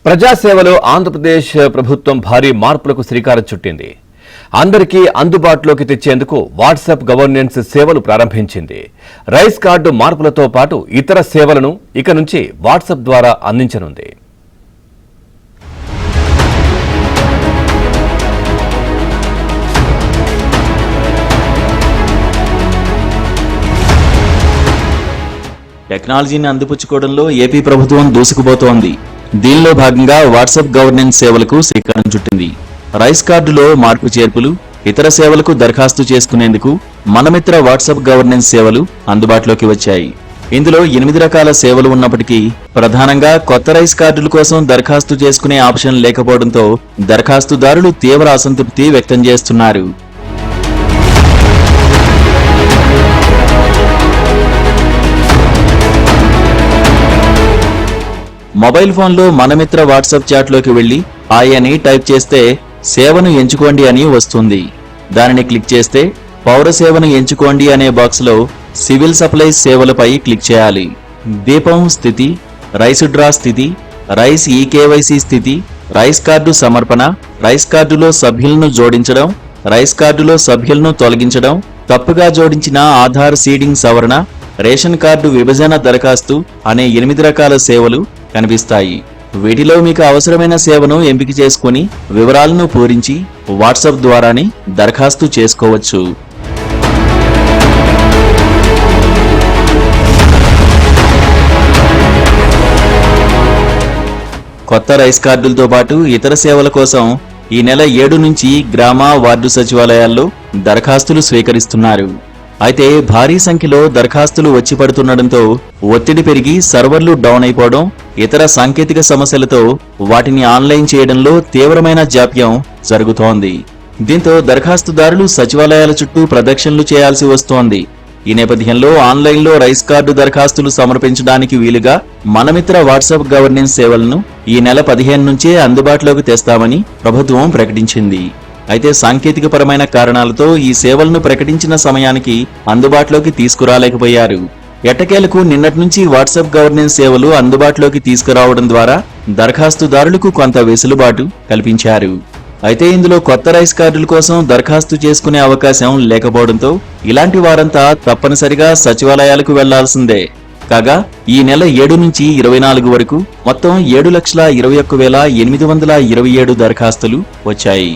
ప్రజాసేవలో ఆంధ్రప్రదేశ్ ప్రభుత్వం భారీ మార్పులకు శ్రీకారం చుట్టింది. అందరికీ అందుబాటులోకి తెచ్చేందుకు వాట్సాప్ గవర్నెన్స్ సేవలు ప్రారంభించింది. రైస్ కార్డు మార్పులతో పాటు ఇతర సేవలను ఇక నుంచి వాట్సాప్ ద్వారా అందించనుంది. టెక్నాలజీని అందిపుచ్చుకోవడంలో ఏపీ ప్రభుత్వం దూసుకుపోతోంది. దీనిలో భాగంగా వాట్సాప్ గవర్నెన్స్ సేవలకు శ్రీకారం చుట్టింది. రైస్ కార్డులో మార్పు చేర్పులు, ఇతర సేవలకు దరఖాస్తు చేసుకునేందుకు మనమిత్ర వాట్సాప్ గవర్నెన్స్ సేవలు అందుబాటులోకి వచ్చాయి. ఇందులో 8 రకాల సేవలు ఉన్నప్పటికీ ప్రధానంగా కొత్త రైస్ కార్డుల కోసం దరఖాస్తు చేసుకునే ఆప్షన్ లేకపోవడంతో దరఖాస్తుదారులు తీవ్ర అసంతృప్తి వ్యక్తం చేస్తున్నారు. మొబైల్ ఫోన్లో మనమిత్ర వాట్సాప్ చాట్లోకి వెళ్లి హాయ్ అని టైప్ చేస్తే సేవను ఎంచుకోండి అని వస్తుంది. దానిని క్లిక్ చేస్తే పౌర సేవను ఎంచుకోండి అనే బాక్స్లో సివిల్ సప్లైస్ సేవలపై క్లిక్ చేయాలి. దీపం స్థితి, రైస్ డ్రా స్థితి, రైస్ ఈకేవైసీ స్థితి, రైస్ కార్డు సమర్పణ, రైస్ కార్డులో సభ్యులను జోడించడం, రైస్ కార్డులో సభ్యులను తొలగించడం, తప్పుగా జోడించిన ఆధార్ సీడింగ్ సవరణ, రేషన్ కార్డు విభజన దరఖాస్తు అనే 8 రకాల సేవలు కనిపిస్తాయి. వీటిలో మీకు అవసరమైన సేవను ఎంపిక చేసుకుని వివరాలను పూరించి వాట్సాప్ ద్వారానే దరఖాస్తు చేసుకోవచ్చు. కొత్త రైస్ కార్డులతో పాటు ఇతర సేవల కోసం ఈ నెల 7 నుంచి గ్రామ వార్డు సచివాలయాల్లో దరఖాస్తులు స్వీకరిస్తున్నారు. అయితే భారీ సంఖ్యలో దరఖాస్తులు వచ్చి పడుతుండటంతో ఒత్తిడి పెరిగి సర్వర్లు డౌన్ అయిపోవడం, ఇతర సాంకేతిక సమస్యలతో వాటిని ఆన్లైన్ చేయడంలో తీవ్రమైన జాప్యం జరుగుతోంది. దీంతో దరఖాస్తుదారులు సచివాలయాల చుట్టూ ప్రదక్షిణలు చేయాల్సి వస్తోంది. ఈ నేపథ్యంలో ఆన్లైన్లో రైస్ కార్డు దరఖాస్తులు సమర్పించడానికి వీలుగా మనమిత్ర వాట్సాప్ గవర్నెన్స్ సేవలను ఈ నెల 15 నుంచే అందుబాటులోకి తెస్తామని ప్రభుత్వం ప్రకటించింది. అయితే సాంకేతిక పరమైన కారణాలతో ఈ సేవలను ప్రకటించిన సమయానికి అందుబాటులోకి తీసుకురాలేకపోయారు. ఎట్టకేలకు నిన్నటి నుంచి వాట్సాప్ గవర్నెన్స్ సేవలు అందుబాటులోకి తీసుకురావడం ద్వారా దరఖాస్తుదారులకు కొంత వెసులుబాటు కల్పించారు. అయితే ఇందులో కొత్త రైస్ కార్డుల కోసం దరఖాస్తు చేసుకునే అవకాశం లేకపోవడంతో ఇలాంటి వారంతా తప్పనిసరిగా సచివాలయాలకు వెళ్లాల్సిందే. కాగా ఈ నెల 7 నుంచి 24 వరకు మొత్తం 7,21,827 దరఖాస్తులు వచ్చాయి.